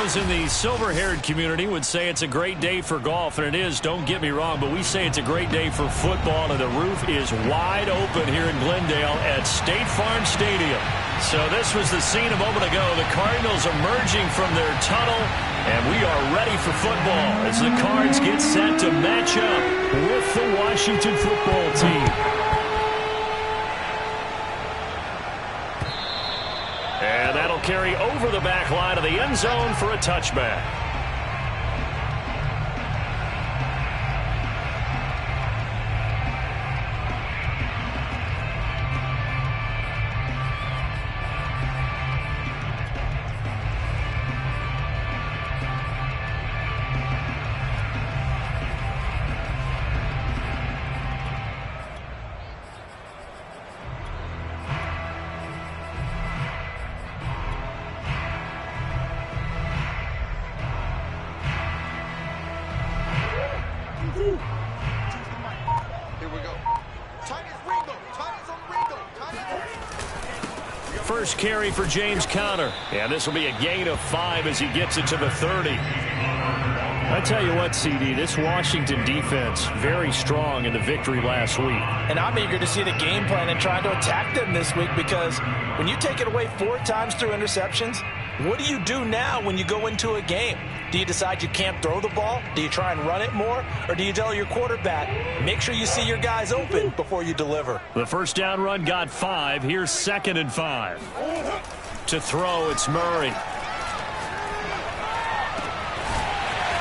Those in the silver-haired community would say it's a great day for golf, and it is, don't get me wrong, but we say it's a great day for football, and the roof is wide open here in Glendale at State Farm Stadium. So this was the scene a moment ago. The Cardinals emerging from their tunnel, and we are ready for football as the Cards get set to match up with the Washington football team. And that'll carry over the back line of the end zone for a touchback. First carry for James Conner. And this will be a gain of 5 as he gets it to the 30. I tell you what, CD, this Washington defense, very strong in the victory last week. And I'm eager to see the game plan and try to attack them this week, because when you take it away 4 times through interceptions, what do you do now when you go into a game? Do you decide you can't throw the ball? Do you try and run it more? Or do you tell your quarterback, make sure you see your guys open before you deliver? The first down run got 5. Here's 2nd and 5. To throw, it's Murray.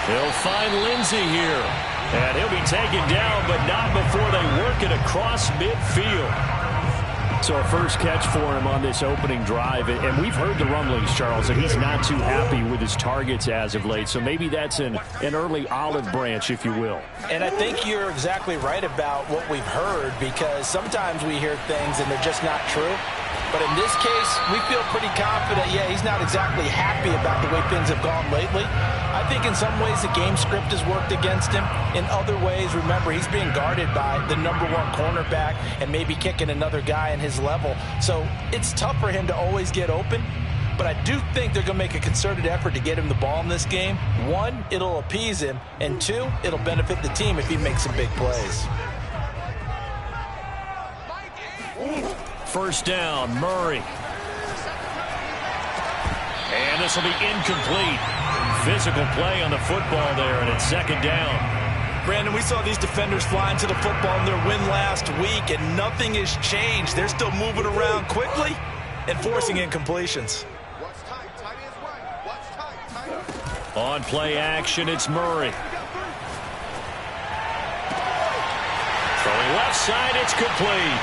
They'll find Lindsey here. And he'll be taken down, but not before they work it across midfield. So a first catch for him on this opening drive. And we've heard the rumblings, Charles, that he's not too happy with his targets as of late. So maybe that's an early olive branch, if you will. And I think you're exactly right about what we've heard, because sometimes we hear things and they're just not true. But in this case, we feel pretty confident, yeah, he's not exactly happy about the way things have gone lately. I think in some ways the game script has worked against him. In other ways, remember, he's being guarded by the #1 cornerback and maybe kicking another guy in his level. So it's tough for him to always get open. But I do think they're going to make a concerted effort to get him the ball in this game. 1, it'll appease him. And 2, it'll benefit the team if he makes some big plays. First down, Murray. And this will be incomplete. Physical play on the football there, and it's 2nd down. Brandon, we saw these defenders fly into the football in their win last week, and nothing has changed. They're still moving around quickly and forcing incompletions. On play action, it's Murray. Throwing left side, it's complete.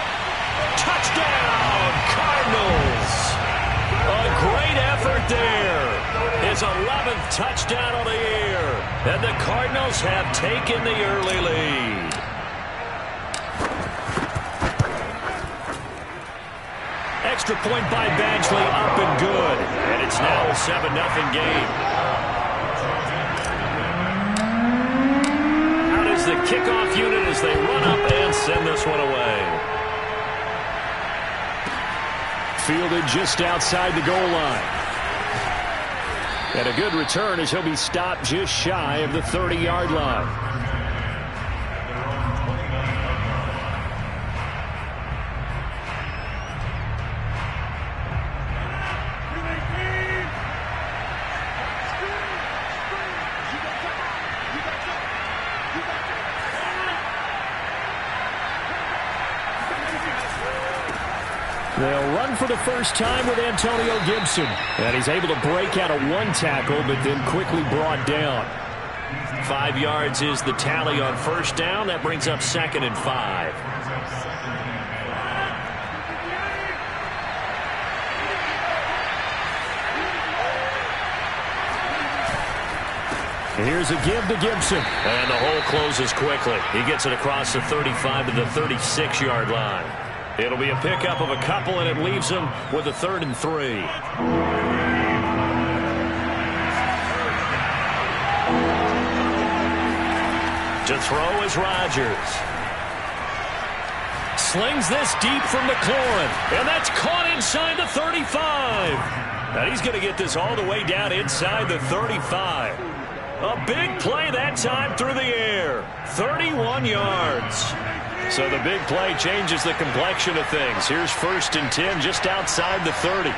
Touchdown, Cardinals! A great effort there. His 11th touchdown of the year. And the Cardinals have taken the early lead. Extra point by Badgley, up and good. And it's now a 7-0 game. Out is the kickoff unit as they run up and send this one away. Fielded just outside the goal line. And a good return as he'll be stopped just shy of the 30-yard line. They'll run for the first time with Antonio Gibson. And he's able to break out of 1 tackle, but then quickly brought down. 5 yards is the tally on first down. That brings up 2nd and 5. Here's a give to Gibson. And the hole closes quickly. He gets it across the 35 to the 36-yard line. It'll be a pickup of a couple, and it leaves him with a 3rd and 3. To throw is Rodgers. Slings this deep from McLaurin, and that's caught inside the 35. And he's going to get this all the way down inside the 35. A big play that time through the air. 31 yards. So the big play changes the complexion of things. Here's 1st and 10 just outside the 30.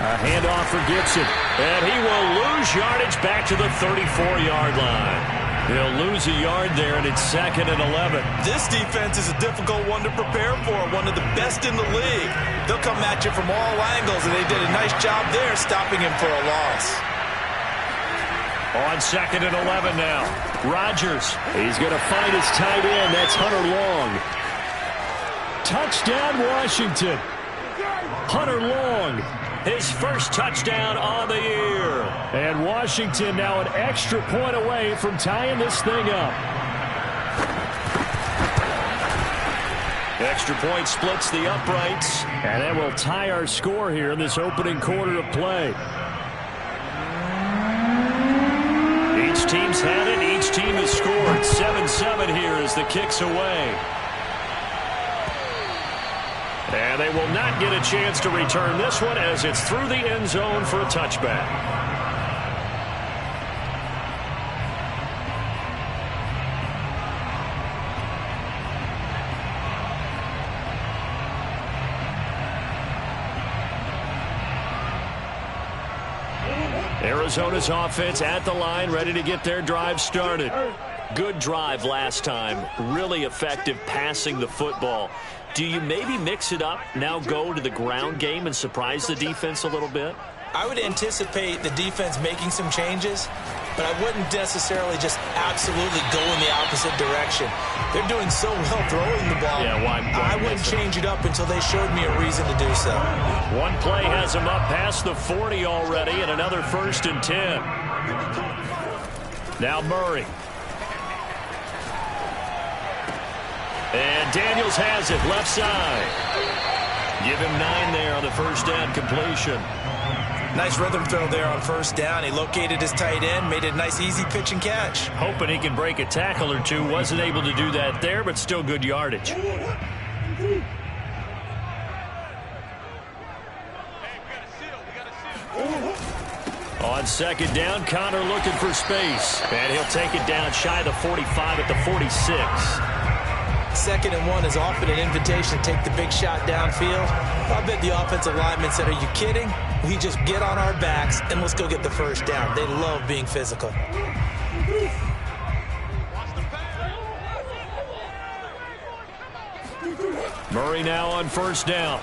A handoff for Gibson. And he will lose yardage back to the 34-yard line. He'll lose a yard there, and it's 2nd and 11. This defense is a difficult one to prepare for, one of the best in the league. They'll come at you from all angles, and they did a nice job there stopping him for a loss. On 2nd and 11 now. Rodgers. He's going to find his tight end. That's Hunter Long. Touchdown, Washington. Hunter Long. His first touchdown on the year. And Washington now an extra point away from tying this thing up. Extra point splits the uprights. And that will tie our score here in this opening quarter of play. Each team's had it. Each team has scored. 7-7 here as the kick's away. And they will not get a chance to return this one as it's through the end zone for a touchback. Arizona's offense at the line, ready to get their drive started. Good drive last time. Really effective passing the football. Do you maybe mix it up, now go to the ground game and surprise the defense a little bit? I would anticipate the defense making some changes, but I wouldn't necessarily just absolutely go in the opposite direction. They're doing so well throwing the ball. Yeah, why I wouldn't change it up until they showed me a reason to do so. One play has them up past the 40 already, and another 1st and 10. Now Murray. And Daniels has it, left side. Give him 9 there on the first down completion. Nice rhythm throw there on 1st down. He located his tight end, made it a nice easy pitch and catch. Hoping he can break a tackle or two. Wasn't able to do that there, but still good yardage. On 2nd down, Connor looking for space. And he'll take it down shy of the 45 at the 46. 2nd and 1 is often an invitation to take the big shot downfield. I bet the offensive lineman said, are you kidding? We just get on our backs and let's go get the 1st down. They love being physical. Murray now on 1st down.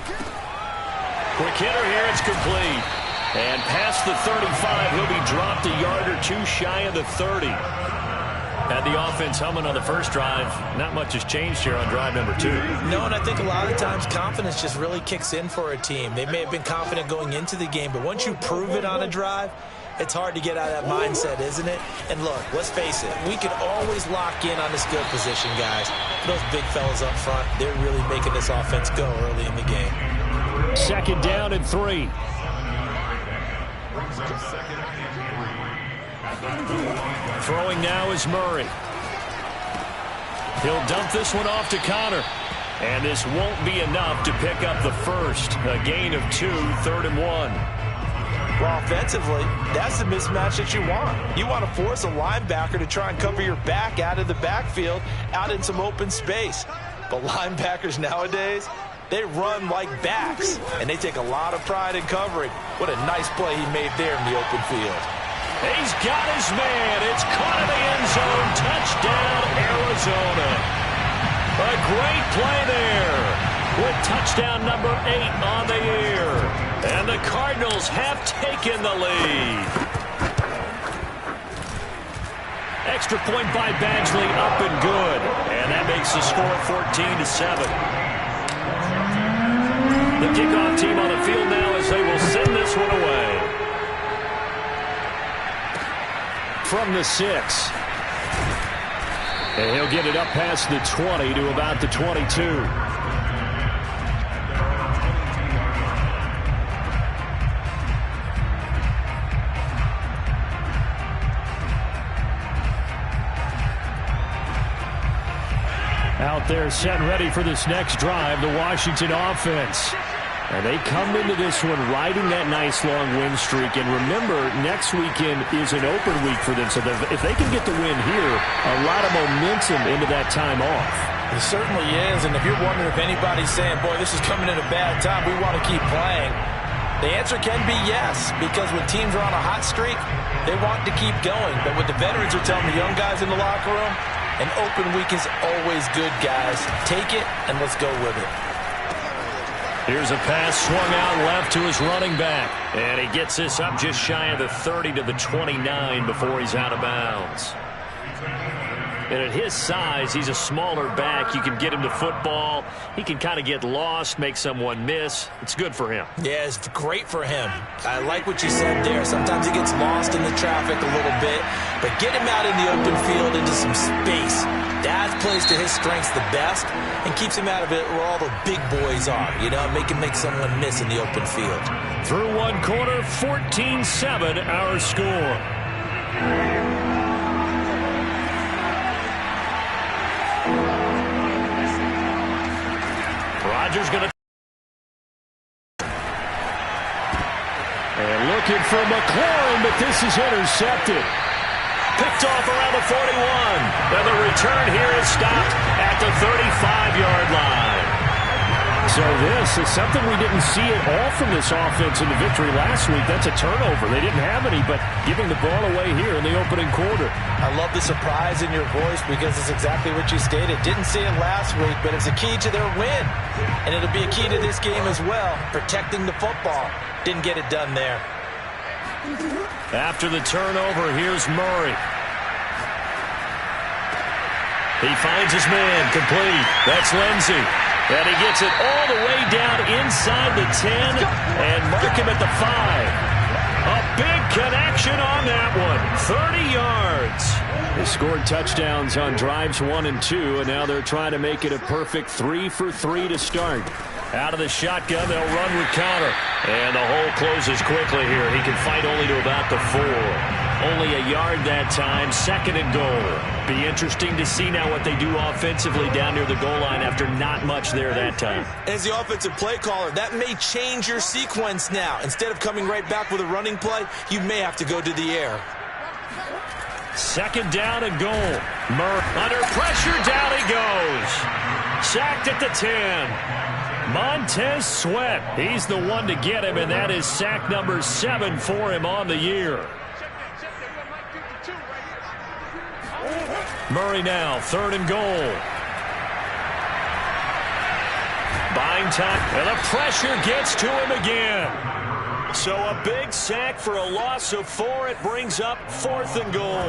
Quick hitter here, it's complete. And past the 35, he'll be dropped a yard or two shy of the 30. Had the offense humming on the first drive. Not much has changed here on drive number 2. No, and I think a lot of times confidence just really kicks in for a team. They may have been confident going into the game, but once you prove it on a drive, it's hard to get out of that mindset, isn't it? And look, let's face it, we can always lock in on the skill position, guys. Those big fellas up front, they're really making this offense go early in the game. 2nd down and 3. Throwing now is Murray. He'll dump this one off to Connor. And this won't be enough to pick up the first. A gain of 2, 3rd and 1. Well, offensively, that's the mismatch that you want. You want to force a linebacker to try and cover your back out of the backfield, out in some open space. But linebackers nowadays, they run like backs, and they take a lot of pride in covering. What a nice play he made there in the open field. He's got his man. It's caught in the end zone. Touchdown, Arizona. A great play there with touchdown number 8 on the year. And the Cardinals have taken the lead. Extra point by Badgley, up and good. And that makes the score 14-7. The kickoff team on the field now as they will send this one away. From the 6. And he'll get it up past the 20 to about the 22. Out there set and ready for this next drive, the Washington offense. And they come into this one riding that nice long win streak. And remember, next weekend is an open week for them. So if they can get the win here, a lot of momentum into that time off. It certainly is. And if you're wondering if anybody's saying, boy, this is coming at a bad time, we want to keep playing, the answer can be yes. Because when teams are on a hot streak, they want to keep going. But what the veterans are telling the young guys in the locker room, an open week is always good, guys. Take it, and let's go with it. Here's a pass swung out left to his running back. And he gets this up just shy of the 30 to the 29 before he's out of bounds. And at his size, he's a smaller back. You can get him to football. He can kind of get lost, make someone miss. It's good for him. Yeah, it's great for him. I like what you said there. Sometimes he gets lost in the traffic a little bit. But get him out in the open field into some space. That plays to his strengths the best and keeps him out of it where all the big boys are. You know, make him make someone miss in the open field. Through one quarter, 14-7 our score. Rodgers going to... And looking for McLaurin, but this is intercepted. Picked off around the 41. And the return here is stopped at the 35-yard line. So this is something we didn't see at all from this offense in the victory last week. That's a turnover. They didn't have any, but giving the ball away here in the opening quarter. I love the surprise in your voice because it's exactly what you stated. Didn't see it last week, but it's a key to their win. And it'll be a key to this game as well, protecting the football. Didn't get it done there. After the turnover, here's Murray. He finds his man, complete. That's Lindsey. And he gets it all the way down inside the 10 and mark him at the 5. A big connection on that one. 30 yards. They scored touchdowns on drives 1 and 2, and now they're trying to make it a perfect 3 for 3 to start. Out of the shotgun, they'll run with counter. And the hole closes quickly here. He can fight only to about the 4. Only a yard that time, 2nd and goal. Be interesting to see now what they do offensively down near the goal line after not much there that time. As the offensive play caller, that may change your sequence now. Instead of coming right back with a running play, you may have to go to the air. 2nd down and goal. Murray under pressure, down he goes. Sacked at the 10. Montez Sweat, he's the one to get him, and that is sack number 7 for him on the year. Murray now, 3rd and goal. Buying time, and the pressure gets to him again. So a big sack for a loss of 4. It brings up 4th and goal.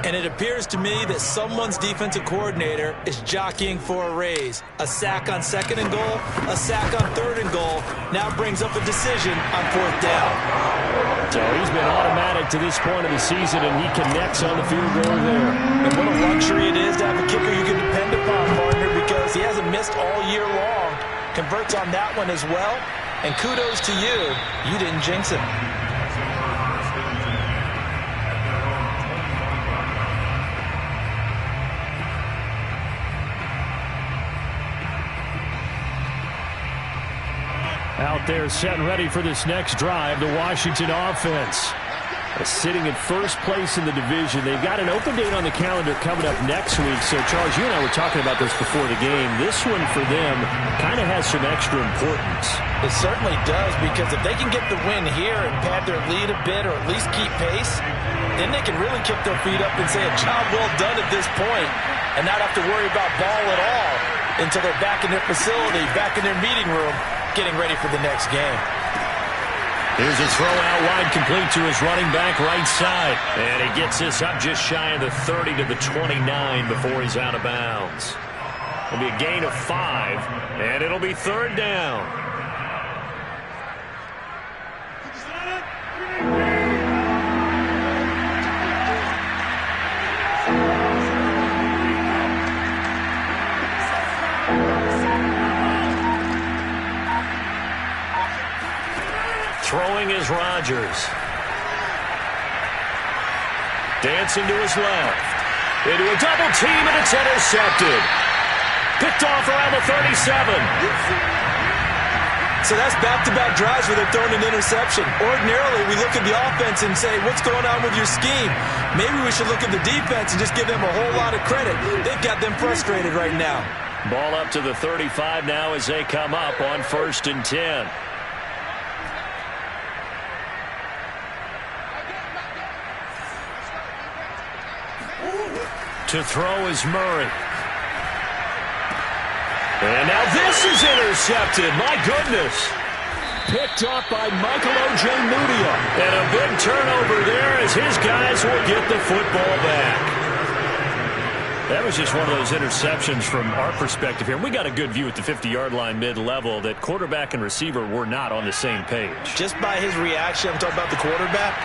And it appears to me that someone's defensive coordinator is jockeying for a raise. A sack on 2nd and goal, a sack on 3rd and goal. Now brings up a decision on 4th down. So he's been automatic to this point of the season, and he connects on the field goal there. And what a luxury it is to have a kicker you can depend upon, partner, because he hasn't missed all year long. Converts on that one as well. And kudos to you. You didn't jinx him. Out there set and ready for this next drive, the Washington offense. Sitting in first place in the division. They've got an open date on the calendar coming up next week. So, Charles, you and I were talking about this before the game. This one for them kind of has some extra importance. It certainly does, because if they can get the win here and pad their lead a bit or at least keep pace, then they can really kick their feet up and say a job well done at this point and not have to worry about ball at all until they're back in their facility, back in their meeting room, getting ready for the next game. Here's a throw out wide, complete to his running back right side. And he gets this up just shy of the 30 to the 29 before he's out of bounds. It'll be a gain of 5, and it'll be 3rd down. Throwing is Rodgers. Dancing to his left. Into a double team, and it's intercepted. Picked off around the 37. So that's back-to-back drives where they've thrown an interception. Ordinarily, we look at the offense and say, what's going on with your scheme? Maybe we should look at the defense and just give them a whole lot of credit. They've got them frustrated right now. Ball up to the 35 now as they come up on 1st and 10. To throw is Murray. And now this is intercepted. My goodness. Picked off by Michael Ojemudia. And a big turnover there as his guys will get the football back. That was just one of those interceptions from our perspective here. We got a good view at the 50-yard line mid-level that quarterback and receiver were not on the same page. Just by his reaction, I'm talking about the quarterback,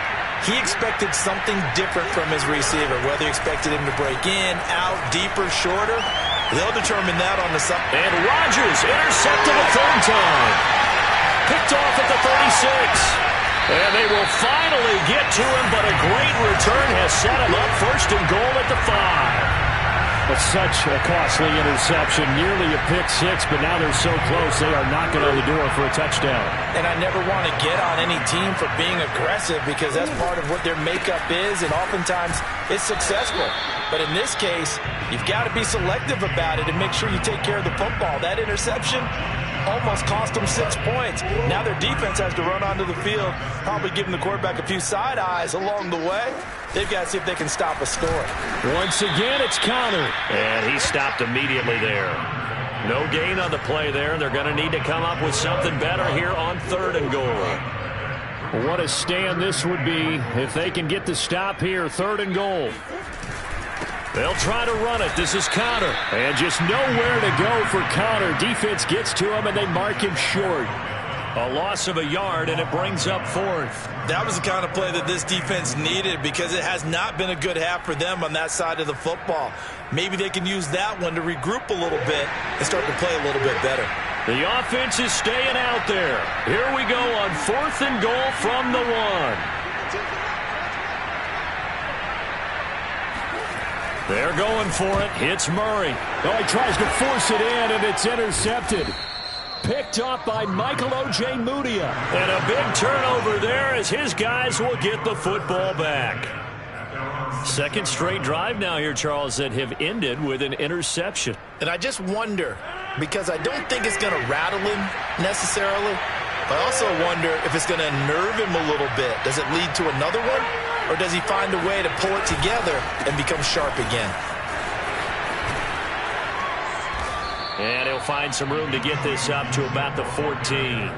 he expected something different from his receiver, whether he expected him to break in, out, deeper, shorter. They'll determine that on the side. And Rodgers intercepted a third time. Picked off at the 36. And they will finally get to him, but a great return has set him up 1st and goal at the 5. But such a costly interception, nearly a pick six, but now they're so close they are knocking on the door for a touchdown. And I never want to get on any team for being aggressive because that's part of what their makeup is, and oftentimes it's successful. But in this case, you've got to be selective about it and make sure you take care of the football. That interception almost cost them 6 points. Now their defense has to run onto the field, probably giving the quarterback a few side eyes along the way. They've got to see if they can stop a score. Once again, it's Conner. And he stopped immediately there. No gain on the play there. They're going to need to come up with something better here on 3rd and goal. What a stand this would be if they can get the stop here, 3rd and goal. They'll try to run it. This is Conner. And just nowhere to go for Conner. Defense gets to him, and they mark him short. A loss of a yard, and it brings up 4th. That was the kind of play that this defense needed because it has not been a good half for them on that side of the football. Maybe they can use that one to regroup a little bit and start to play a little bit better. The offense is staying out there. Here we go on 4th and goal from the 1. They're going for it. It's Murray. Oh, he tries to force it in, and it's intercepted. Picked off by Michael Ojemudia. And a big turnover there as his guys will get the football back. Second straight drive now here, Charles, that have ended with an interception. And I just wonder, because I don't think it's going to rattle him necessarily, but I also wonder if it's going to nerve him a little bit. Does it lead to another one? Or does he find a way to pull it together and become sharp again? And he'll find some room to get this up to about the 14.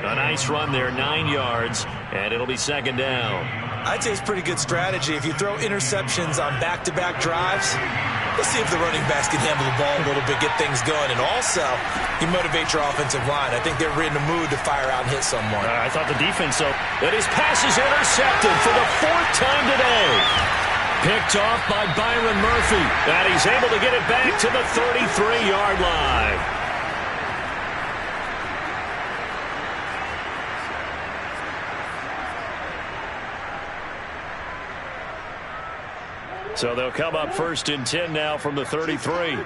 A nice run there, 9 yards, and it'll be 2nd down. I'd say it's pretty good strategy. If you throw interceptions on back-to-back drives, let's see if the running backs can handle the ball a little bit, get things going. And also, you motivate your offensive line. I think they're in the mood to fire out and hit someone. I thought the defense, so that his pass is intercepted for the 4th time today. Picked off by Byron Murphy. And he's able to get it back to the 33-yard line. So they'll come up 1st and 10 now from the 33.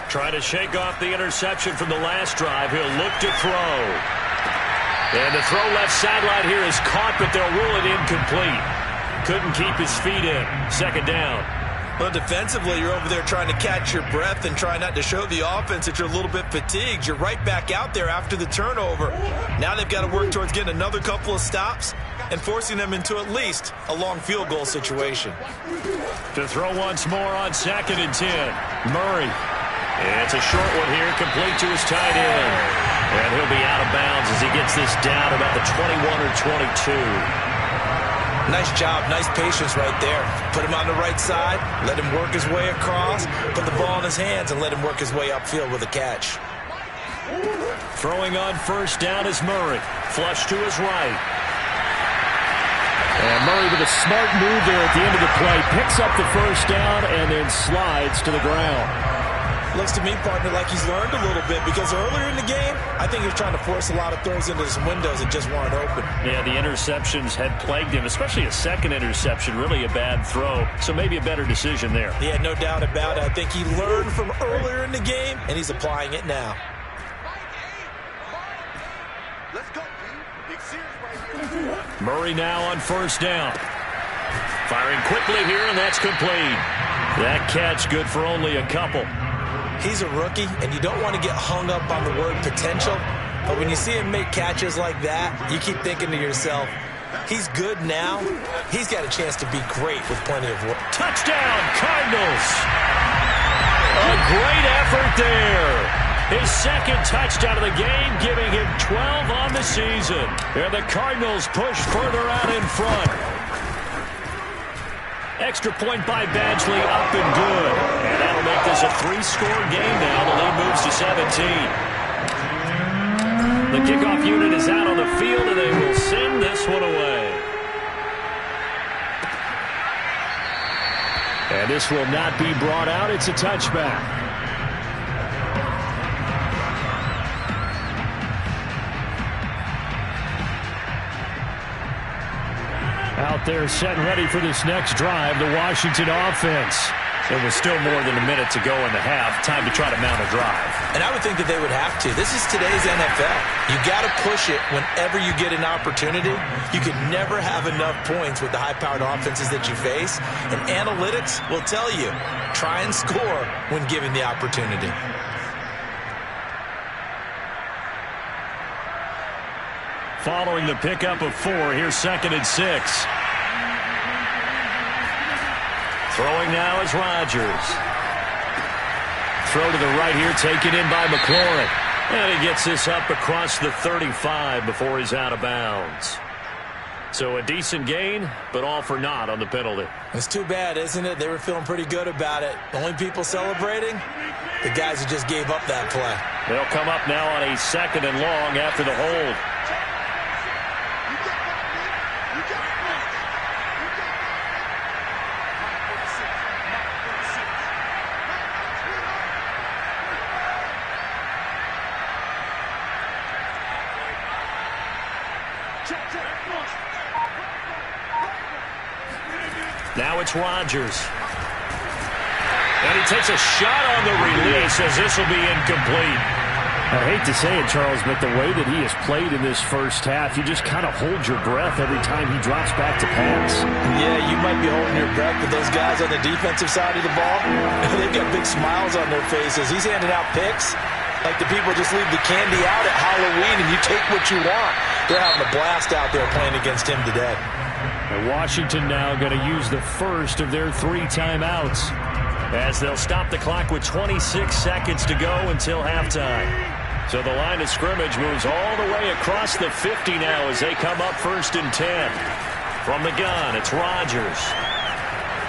Trying to shake off the interception from the last drive. He'll look to throw. And the throw left sideline here is caught, but they'll rule it incomplete. Couldn't keep his feet in. 2nd down. Well, defensively, you're over there trying to catch your breath and try not to show the offense that you're a little bit fatigued. You're right back out there after the turnover. Now they've got to work towards getting another couple of stops and forcing them into at least a long field goal situation. To throw once more on 2nd and 10. Murray. And it's a short one here, complete to his tight end. And he'll be out of bounds as he gets this down about the 21 or 22. Nice job, nice patience right there. Put him on the right side, let him work his way across, put the ball in his hands, and let him work his way upfield with a catch. Throwing on 1st down is Murray. Flush to his right. And Murray with a smart move there at the end of the play. Picks up the 1st down and then slides to the ground. Looks to me, partner, like he's learned a little bit, because earlier in the game, I think he was trying to force a lot of throws into some windows that just weren't open. Yeah, the interceptions had plagued him, especially a second interception, really a bad throw. So maybe a better decision there. Yeah, no doubt about it. I think he learned from earlier in the game, and he's applying it now. Murray now on first down. Firing quickly here, and that's complete. That catch good for only a couple. He's a rookie, and you don't want to get hung up on the word potential, but when you see him make catches like that, you keep thinking to yourself, he's good now. He's got a chance to be great with plenty of work. Touchdown, Cardinals! A great effort there. His second touchdown of the game, giving him 12 on the season. And the Cardinals push further out in front. Extra point by Badgley, up and good. And that'll make this a 3-score game now. The lead moves to 17. The kickoff unit is out on the field, and they will send this one away. And this will not be brought out. It's a touchback. Out there set and ready for this next drive, the Washington offense. It was still more than a minute to go in the half. Time to try to mount a drive. And I would think that they would have to. This is today's NFL. You got to push it whenever you get an opportunity. You can never have enough points with the high-powered offenses that you face. And analytics will tell you, try and score when given the opportunity. Following the pickup of 4, here's 2nd and 6. Throwing now is Rodgers. Throw to the right here, taken in by McLaurin. And he gets this up across the 35 before he's out of bounds. So a decent gain, but all for naught on the penalty. It's too bad, isn't it? They were feeling pretty good about it. The only people celebrating, the guys who just gave up that play. They'll come up now on a 2nd and long after the hold. Now it's Rodgers. And he takes a shot on the release as this will be incomplete. I hate to say it, Charles, but the way that he has played in this first half, you just kind of hold your breath every time he drops back to pass. Yeah, you might be holding your breath, but those guys on the defensive side of the ball, they've got big smiles on their faces. He's handing out picks like the people just leave the candy out at Halloween and you take what you want. They're having a blast out there playing against him today. And Washington now going to use the first of their 3 timeouts as they'll stop the clock with 26 seconds to go until halftime. So the line of scrimmage moves all the way across the 50 now as they come up 1st and 10. From the gun, it's Rodgers.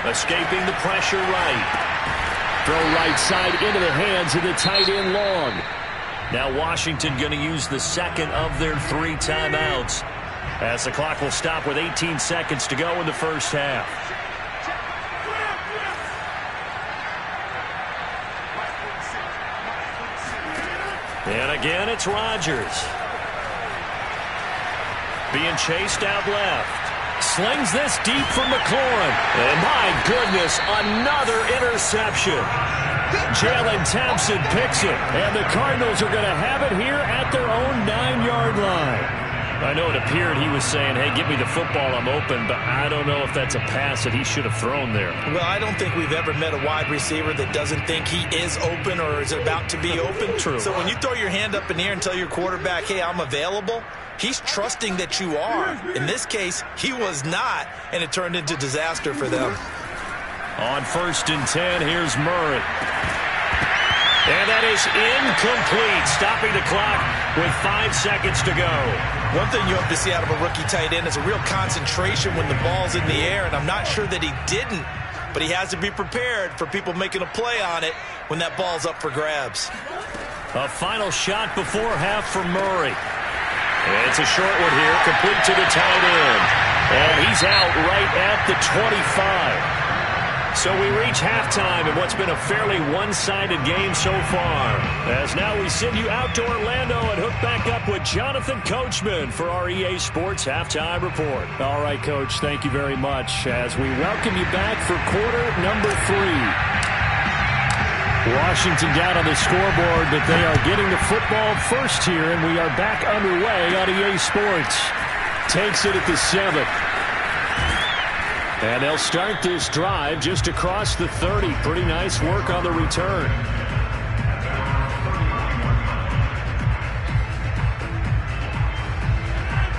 Escaping the pressure right. Throw right side into the hands of the tight end Long. Now Washington going to use the second of their 3 timeouts as the clock will stop with 18 seconds to go in the first half. And again, it's Rodgers. Being chased out left. Slings this deep for McLaurin. And my goodness, another interception. Jalen Thompson picks it. And the Cardinals are going to have it here at their own 9-yard line. I know it appeared he was saying, hey, give me the football, I'm open, but I don't know if that's a pass that he should have thrown there. Well, I don't think we've ever met a wide receiver that doesn't think he is open or is about to be open. True. So when you throw your hand up in the air and tell your quarterback, hey, I'm available, he's trusting that you are. In this case, he was not, and it turned into disaster for them. On 1st and 10, here's Murray. And that is incomplete, stopping the clock with 5 seconds to go. One thing you hope to see out of a rookie tight end is a real concentration when the ball's in the air, and I'm not sure that he didn't, but he has to be prepared for people making a play on it when that ball's up for grabs. A final shot before half for Murray. And it's a short one here, complete to the tight end. And he's out right at the 25. So we reach halftime in what's been a fairly one-sided game so far. As now we send you out to Orlando and hook back up with Jonathan Coachman for our EA Sports Halftime Report. All right, Coach, thank you very much as we welcome you back for quarter number 3. Washington down on the scoreboard, but they are getting the football first here, and we are back underway on EA Sports. Takes it at the 7. And they'll start this drive just across the 30. Pretty nice work on the return.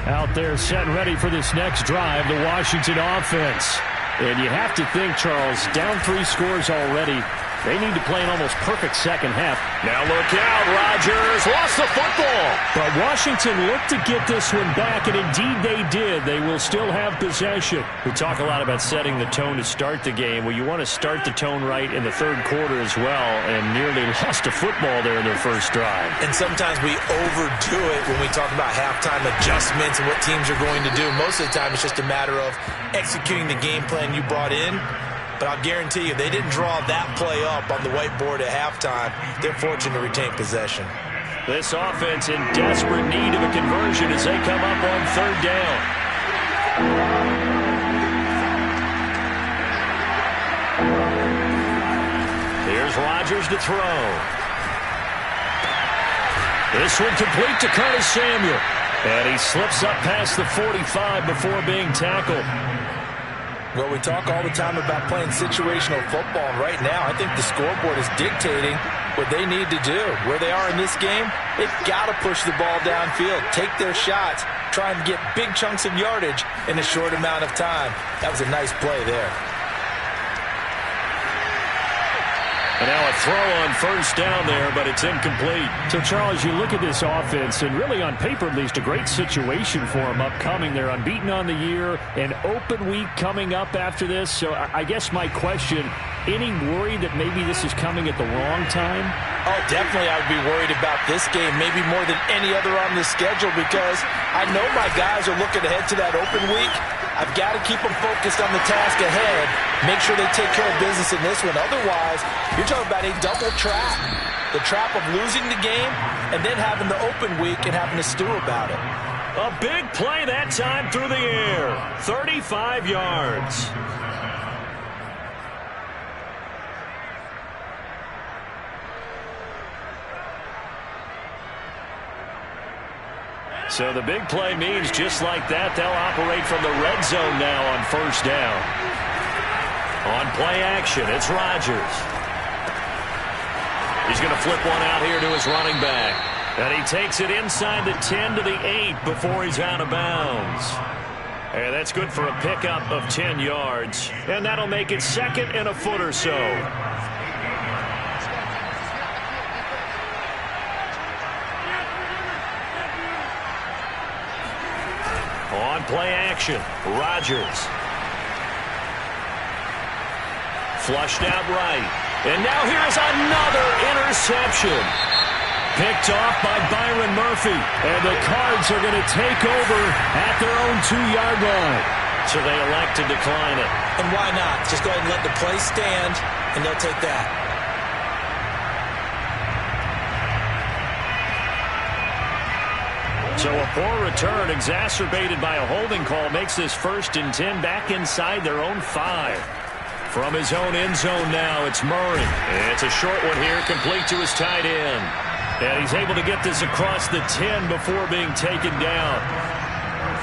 Out there set and ready for this next drive, the Washington offense. And you have to think, Charles, down 3 scores already. They need to play an almost perfect second half. Now look out, Rodgers lost the football. But Washington looked to get this one back, and indeed they did. They will still have possession. We talk a lot about setting the tone to start the game. Well, you want to start the tone right in the third quarter as well, and nearly lost a football there in their first drive. And sometimes we overdo it when we talk about halftime adjustments and what teams are going to do. Most of the time it's just a matter of executing the game plan you brought in. But I'll guarantee you, they didn't draw that play up on the whiteboard at halftime. They're fortunate to retain possession. This offense in desperate need of a conversion as they come up on third down. Here's Rodgers to throw. This one complete to Curtis Samuel. And he slips up past the 45 before being tackled. Well, we talk all the time about playing situational football. And right now, I think the scoreboard is dictating what they need to do. Where they are in this game, they've got to push the ball downfield, take their shots, try and get big chunks of yardage in a short amount of time. That was a nice play there. And now a throw on first down there, but it's incomplete. So, Charles, you look at this offense, and really on paper at least, a great situation for them upcoming. They're unbeaten on the year, an open week coming up after this. So I guess my question, any worry that maybe this is coming at the wrong time? Oh, definitely I would be worried about this game, maybe more than any other on the schedule, because I know my guys are looking ahead to that open week. I've got to keep them focused on the task ahead, make sure they take care of business in this one. Otherwise, you're talking about a double trap. The trap of losing the game and then having the open week and having to stew about it. A big play that time through the air. 35 yards. So the big play means just like that, they'll operate from the red zone now on first down. On play action, it's Rodgers. He's going to flip one out here to his running back. And he takes it inside the 10 to the 8 before he's out of bounds. And that's good for a pickup of 10 yards. And that'll make it second and a foot or so. On play action, Rodgers. Flushed out right. And now here's another interception. Picked off by Byron Murphy. And the Cards are going to take over at their own 2-yard line. So they elect to decline it. And why not? Just go ahead and let the play stand, and they'll take that. So a poor return exacerbated by a holding call makes this 1st and 10 back inside their own 5. From his own end zone now, it's Murray. It's a short one here, complete to his tight end. And he's able to get this across the 10 before being taken down.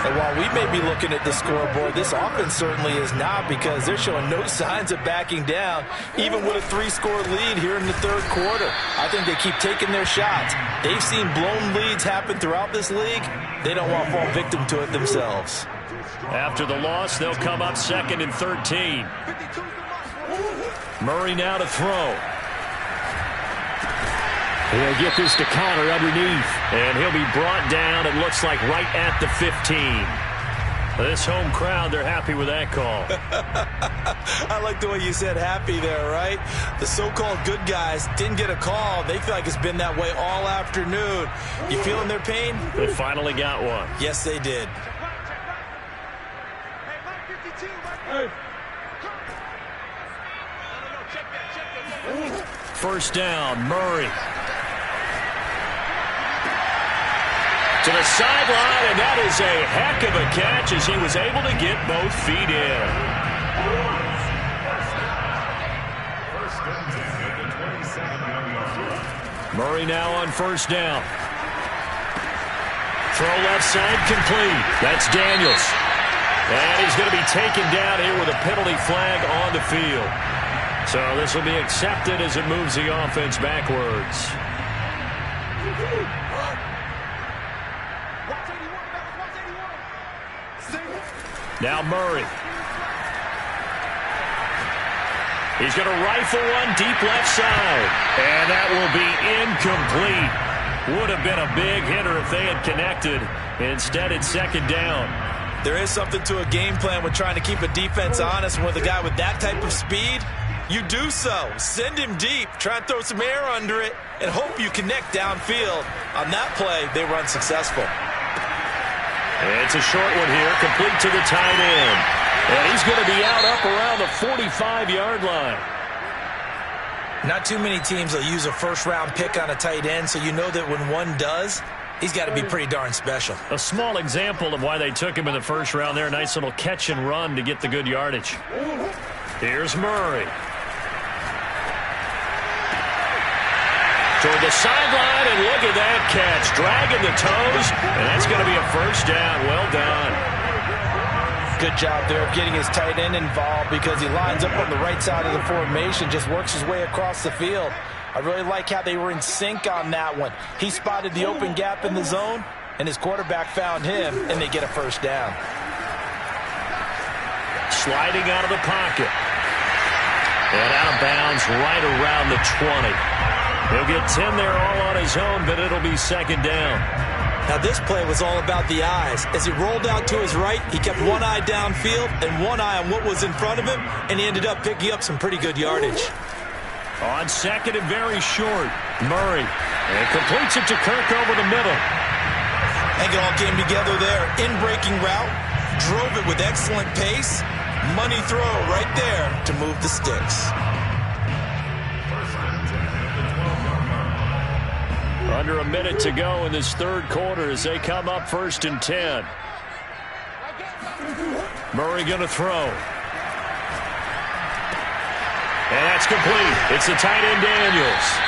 And while we may be looking at the scoreboard, this offense certainly is not, because they're showing no signs of backing down, even with a 3-score lead here in the third quarter. I think they keep taking their shots. They've seen blown leads happen throughout this league. They don't want to fall victim to it themselves. After the loss, they'll come up 2nd and 13. Murray now to throw. He'll get this to Connor underneath, and he'll be brought down, it looks like, right at the 15. This home crowd, they're happy with that call. I like the way you said happy there, right? The so-called good guys didn't get a call. They feel like it's been that way all afternoon. You feeling their pain? They finally got one. Yes, they did. First down, Murray. To the sideline, and that is a heck of a catch as he was able to get both feet in. Murray now on first down. Throw left side complete. That's Daniels. And he's going to be taken down here with a penalty flag on the field. So this will be accepted as it moves the offense backwards. Now Murray. He's going to rifle one deep left side. And that will be incomplete. Would have been a big hitter if they had connected. Instead, it's second down. There is something to a game plan with trying to keep a defense honest. And with a guy with that type of speed, you do so. Send him deep. Try and throw some air under it and hope you connect downfield. On that play, they run successful. It's a short one here, complete to the tight end. And he's going to be out up around the 45-yard line. Not too many teams will use a first-round pick on a tight end, so you know that when one does, he's got to be pretty darn special. A small example of why they took him in the first round there. A nice little catch and run to get the good yardage. Here's Murray. Toward the sideline, and look at that catch. Dragging the toes, and that's going to be a first down. Well done. Good job there of getting his tight end involved because he lines up on the right side of the formation, just works his way across the field. I really like how they were in sync on that one. He spotted the open gap in the zone, and his quarterback found him, and they get a first down. Sliding out of the pocket. And out of bounds right around the 20. He'll get 10 there all on his own, but it'll be second down. Now this play was all about the eyes. As he rolled out to his right, he kept one eye downfield and one eye on what was in front of him, and he ended up picking up some pretty good yardage. On second and very short, Murray. And completes it to Kirk over the middle. I think it all came together there. In-breaking route, drove it with excellent pace. Money throw right there to move the sticks. Under a minute to go in this third quarter as they come up first and 10. Murray going to throw. And that's complete. It's the tight end Daniels.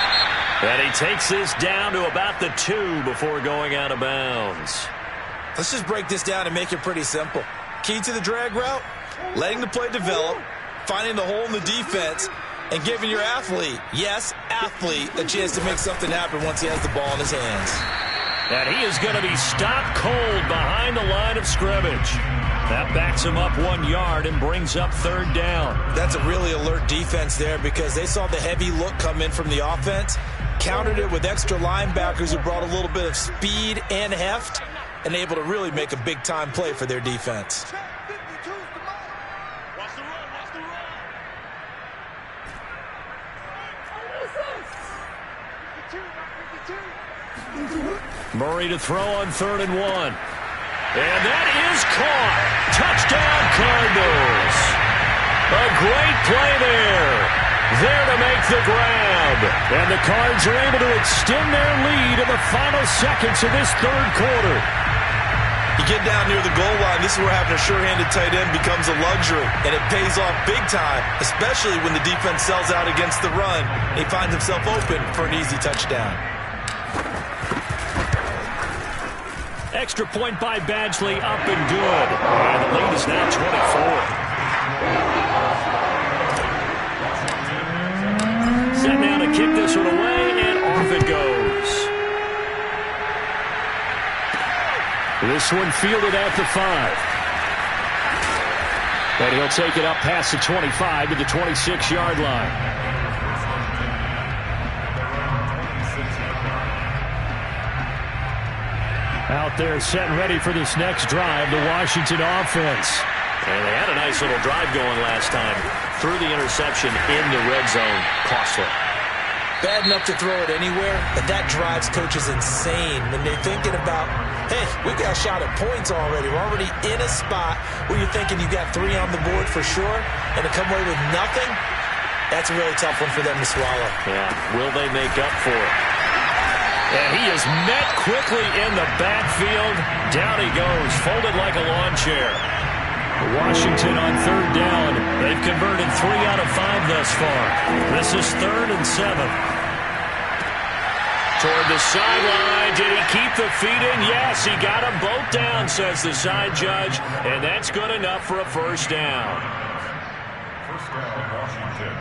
And he takes this down to about the 2 before going out of bounds. Let's just break this down and make it pretty simple. Key to the drag route, letting the play develop, finding the hole in the defense, and giving your athlete, yes, athlete, a chance to make something happen once he has the ball in his hands. And he is going to be stopped cold behind the line of scrimmage. That backs him up 1 yard and brings up third down. That's a really alert defense there because they saw the heavy look come in from the offense, countered it with extra linebackers who brought a little bit of speed and heft, and able to really make a big-time play for their defense. Murray to throw on 3rd and 1. And that is caught. Touchdown, Cardinals. A great play there. There to make the grab. And the Cards are able to extend their lead in the final seconds of this third quarter. You get down near the goal line, this is where having a sure-handed tight end becomes a luxury, and it pays off big time, especially when the defense sells out against the run, and he finds himself open for an easy touchdown. Extra point by Badgley, up and good. And the lead is now 24. Set now to kick this one away, and off it goes. This one fielded at the 5. And he'll take it up past the 25 to the 26-yard line. Out there set and ready for this next drive, the Washington offense. And they had a nice little drive going last time. Threw the interception in the red zone. Costly. Bad enough to throw it anywhere, but that drives coaches insane when they're thinking about, hey, we got a shot at points already. We're already in a spot where you're thinking you got 3 on the board for sure, and to come away with nothing, That's a really tough one for them to swallow. Yeah, will they make up for it? And he is met quickly in the backfield. Down he goes, folded like a lawn chair. Washington on third down. They've converted 3 out of 5 thus far. This is 3rd and 7. Toward the sideline. Did he keep the feet in? Yes, he got them both down, says the side judge. And that's good enough for a first down. First down, Washington.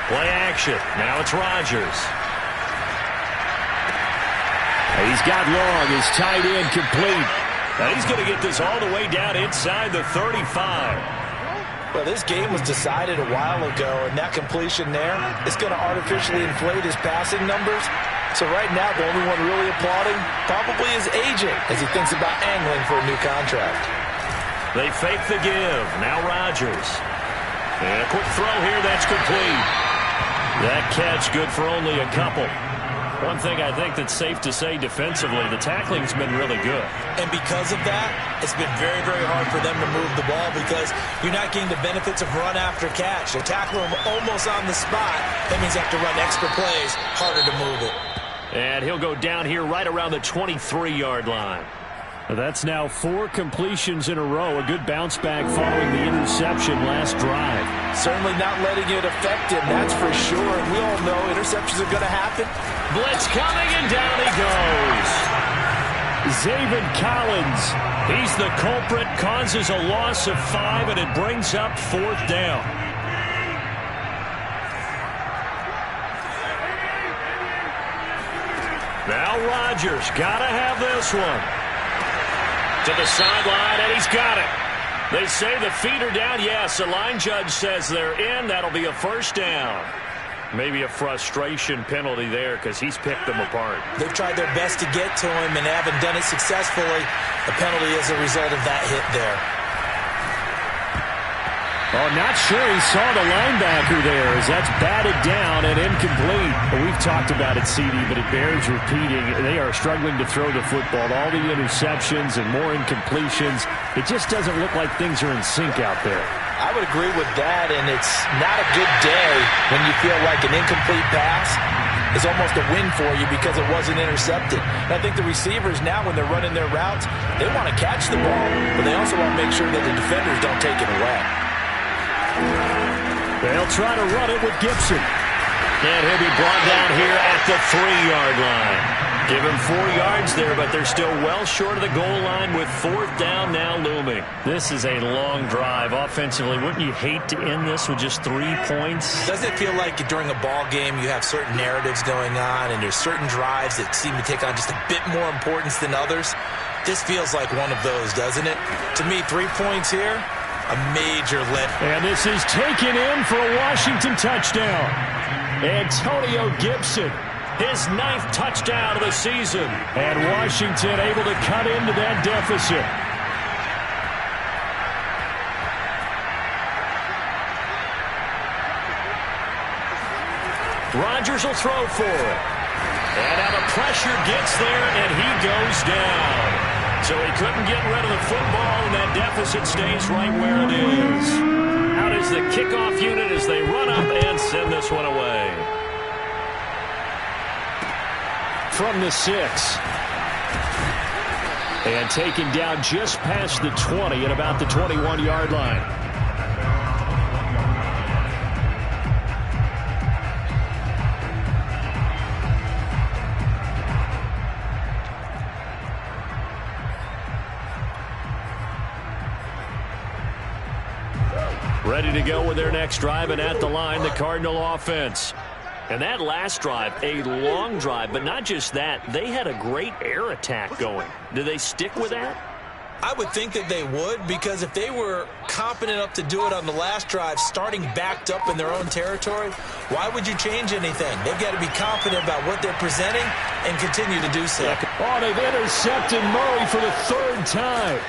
Play action. Now it's Rodgers. He's got long. His tight end complete. Now he's going to get this all the way down inside the 35. Well, this game was decided a while ago, and that completion there is going to artificially inflate his passing numbers. So right now, the only one really applauding probably his agent as he thinks about angling for a new contract. They fake the give. Now Rodgers. And a quick throw here. That's complete. That catch good for only a couple. One thing I think that's safe to say defensively, the tackling's been really good. And because of that, it's been very, very hard for them to move the ball because you're not getting the benefits of run after catch. They tackle him almost on the spot. That means you have to run extra plays, harder to move it. And he'll go down here right around the 23-yard line. That's now 4 completions in a row. A good bounce back following the interception last drive. Certainly not letting it affect him, that's for sure. And we all know interceptions are going to happen. Blitz coming, and down he goes. Zaven Collins, he's the culprit, causes a loss of 5, and it brings up 4th down. Now Rodgers, gotta have this one. To the sideline, and he's got it. They say the feet are down. Yes, the line judge says they're in. That'll be a first down. Maybe a frustration penalty there because he's picked them apart. They've tried their best to get to him and haven't done it successfully. The penalty is a result of that hit there. Oh, not sure he saw the linebacker there as that's batted down and incomplete. We've talked about it, CD, but it bears repeating. They are struggling to throw the football. All the interceptions and more incompletions. It just doesn't look like things are in sync out there. I would agree with that, and it's not a good day when you feel like an incomplete pass is almost a win for you because it wasn't intercepted. And I think the receivers now, when they're running their routes, they want to catch the ball, but they also want to make sure that the defenders don't take it away. They'll try to run it with Gibson. And he'll be brought down here at the 3-yard line. Give him 4 yards there, but they're still well short of the goal line with 4th down now looming. This is a long drive offensively. Wouldn't you hate to end this with just 3 points? Doesn't it feel like during a ball game you have certain narratives going on and there's certain drives that seem to take on just a bit more importance than others? This feels like one of those, doesn't it? To me, 3 points here, a major lift. And this is taken in for a Washington touchdown. Antonio Gibson, his 9th touchdown of the season. And Washington able to cut into that deficit. Rodgers will throw for it. And now the pressure gets there, and he goes down. So he couldn't get rid of the football, and that deficit stays right where it is. Out is the kickoff unit as they run up and send this one away. From the 6. And taken down just past the 20 at about the 21-yard line. Ready to go with their next drive, and at the line, the Cardinal offense. And that last drive, a long drive, but not just that. They had a great air attack going. Do they stick with that? I would think that they would, because if they were confident enough to do it on the last drive, starting backed up in their own territory, why would you change anything? They've got to be confident about what they're presenting and continue to do so. Oh, they've intercepted Murray for the 3rd time.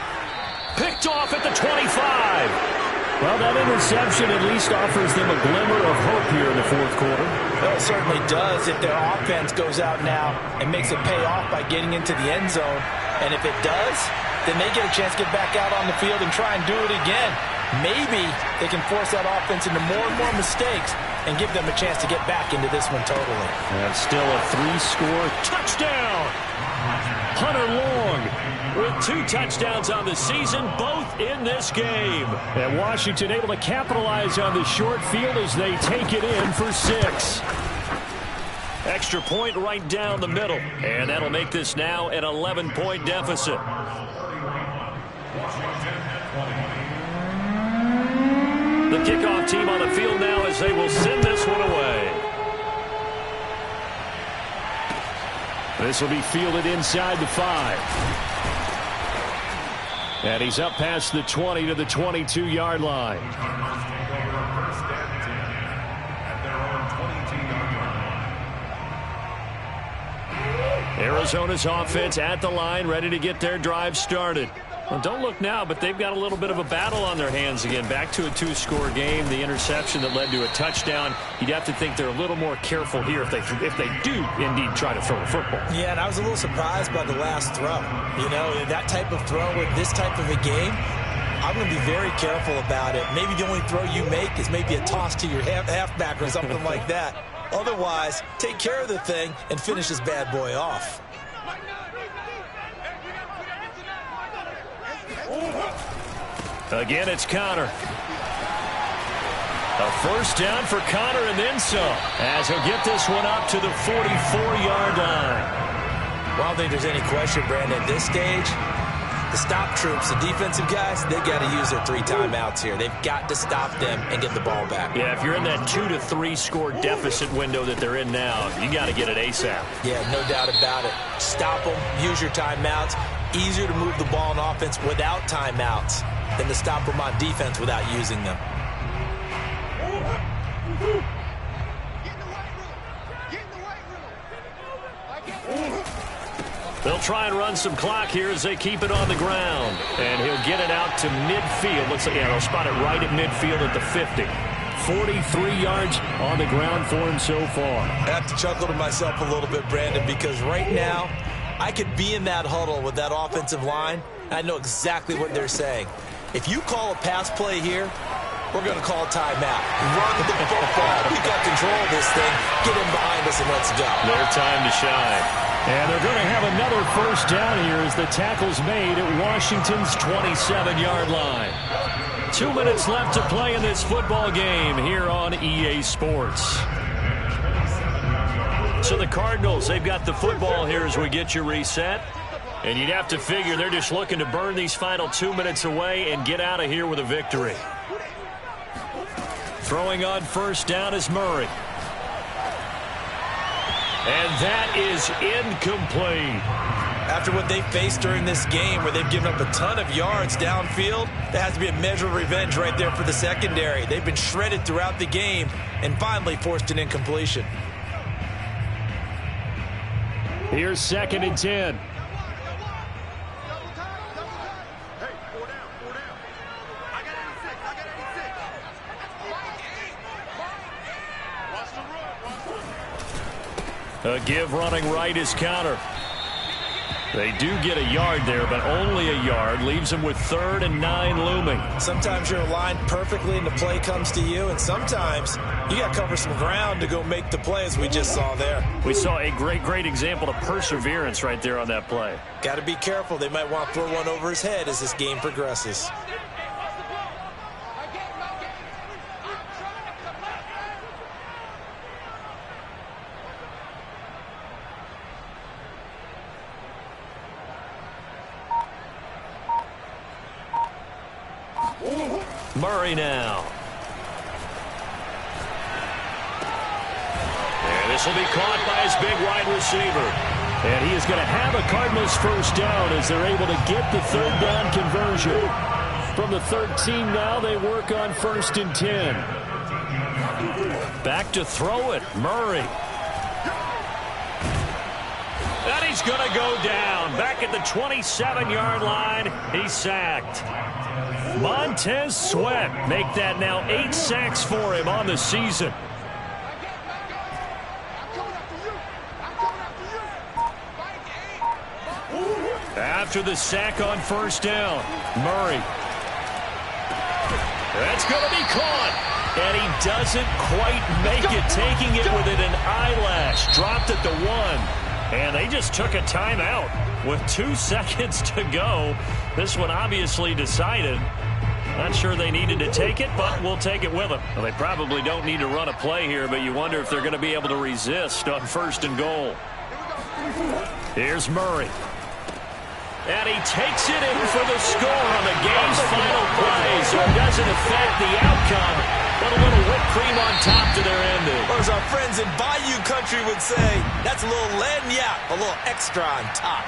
Picked off at the 25. Well, that interception at least offers them a glimmer of hope here in the 4th quarter. Well, it certainly does if their offense goes out now and makes it pay off by getting into the end zone. And if it does, then they get a chance to get back out on the field and try and do it again. Maybe they can force that offense into more and more mistakes and give them a chance to get back into this one totally. And still a 3-score touchdown. Hunter Long with 2 touchdowns on the season, both in this game. And Washington able to capitalize on the short field as they take it in for 6. Extra point right down the middle. And that'll make this now an 11-point deficit. The kickoff team on the field now as they will send this one away. This will be fielded inside the 5. And he's up past the 20 to the 22-yard line. Arizona's offense at the line, ready to get their drive started. Well, don't look now, but they've got a little bit of a battle on their hands again. Back to a 2-score game. The interception that led to a touchdown. You'd have to think they're a little more careful here if they do indeed try to throw the football. Yeah, and I was a little surprised by the last throw. You know, that type of throw with this type of a game, I'm going to be very careful about it. Maybe the only throw you make is maybe a toss to your halfback or something like that. Otherwise, take care of the thing and finish this bad boy off. Again, it's Conner. A first down for Conner and then some, as he'll get this one up to the 44-yard line. Well, I don't think there's any question, Brandon, at this stage, the stop troops, the defensive guys, they got to use their 3 timeouts here. They've got to stop them and get the ball back. Yeah, if you're in that 2 to 3 score deficit window that they're in now, you got to get it ASAP. Yeah, no doubt about it. Stop them, use your timeouts. Easier to move the ball on offense without timeouts than to stop them on defense without using them. They'll try and run some clock here as they keep it on the ground. And he'll get it out to midfield. Looks like, yeah, they'll spot it right at midfield at the 50. 43 yards on the ground for him so far. I have to chuckle to myself a little bit, Brandon, because right now, I could be in that huddle with that offensive line. I know exactly what they're saying. If you call a pass play here, we're going to call a timeout. Run the football. We got control of this thing. Get him behind us and let's go. Their time to shine. And they're going to have another first down here as the tackle's made at Washington's 27-yard line. 2 minutes left to play in this football game here on EA Sports. So the Cardinals, they've got the football here as we get you reset. And you'd have to figure they're just looking to burn these final 2 minutes away and get out of here with a victory. Throwing on first down is Murray. And that is incomplete. After what they faced during this game where they've given up a ton of yards downfield, that has to be a measure of revenge right there for the secondary. They've been shredded throughout the game and finally forced an incompletion. Here's 2nd and 10. A give running right is Conner. They do get a yard there, but only a yard. Leaves them with 3rd and 9 looming. Sometimes you're aligned perfectly and the play comes to you, and sometimes you got to cover some ground to go make the play, as we just saw there. We saw a great example of perseverance right there on that play. Got to be careful. They might want to throw one over his head as this game progresses. Murray now. And this will be caught by his big wide receiver. And he is going to have a Cardinals first down as they're able to get the 3rd down conversion. From the 13 now, they work on 1st and 10. Back to throw it, Murray. And he's going to go down. Back at the 27-yard line, he's sacked. Montez Sweat make that now 8 sacks for him on the season. after the sack on first down. Murray. That's going to be caught. And he doesn't quite make it, taking it within an eyelash. Dropped at the 1. And they just took a timeout with 2 seconds to go. This one obviously decided. Not sure they needed to take it, but we'll take it with them. Well, they probably don't need to run a play here, but you wonder if they're going to be able to resist on first and goal. Here's Murray. And he takes it in for the score on the game's final play, so it doesn't affect the outcome, but a little whipped cream on top to their ending. Or as our friends in Bayou Country would say, that's a little lagniappe, a little extra on top.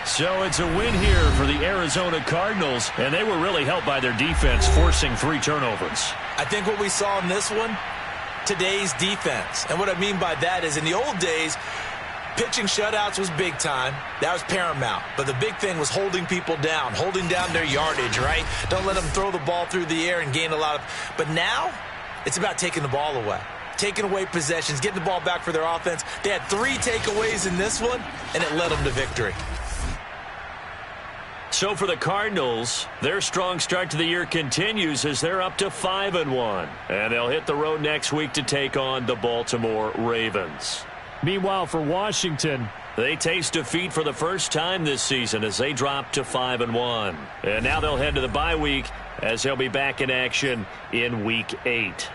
So it's a win here for the Arizona Cardinals, and they were really helped by their defense, forcing 3 turnovers. I think what we saw in this one, today's defense. And what I mean by that is in the old days, pitching shutouts was big time. That was paramount. But the big thing was holding people down, holding down their yardage, right? Don't let them throw the ball through the air and gain a lot of... But now, it's about taking the ball away. Taking away possessions, getting the ball back for their offense. They had 3 takeaways in this one, and it led them to victory. So for the Cardinals, their strong start to the year continues as they're up to 5-1. And they'll hit the road next week to take on the Baltimore Ravens. Meanwhile, for Washington, they taste defeat for the first time this season as they drop to 5-1. And now they'll head to the bye week as they'll be back in action in Week 8.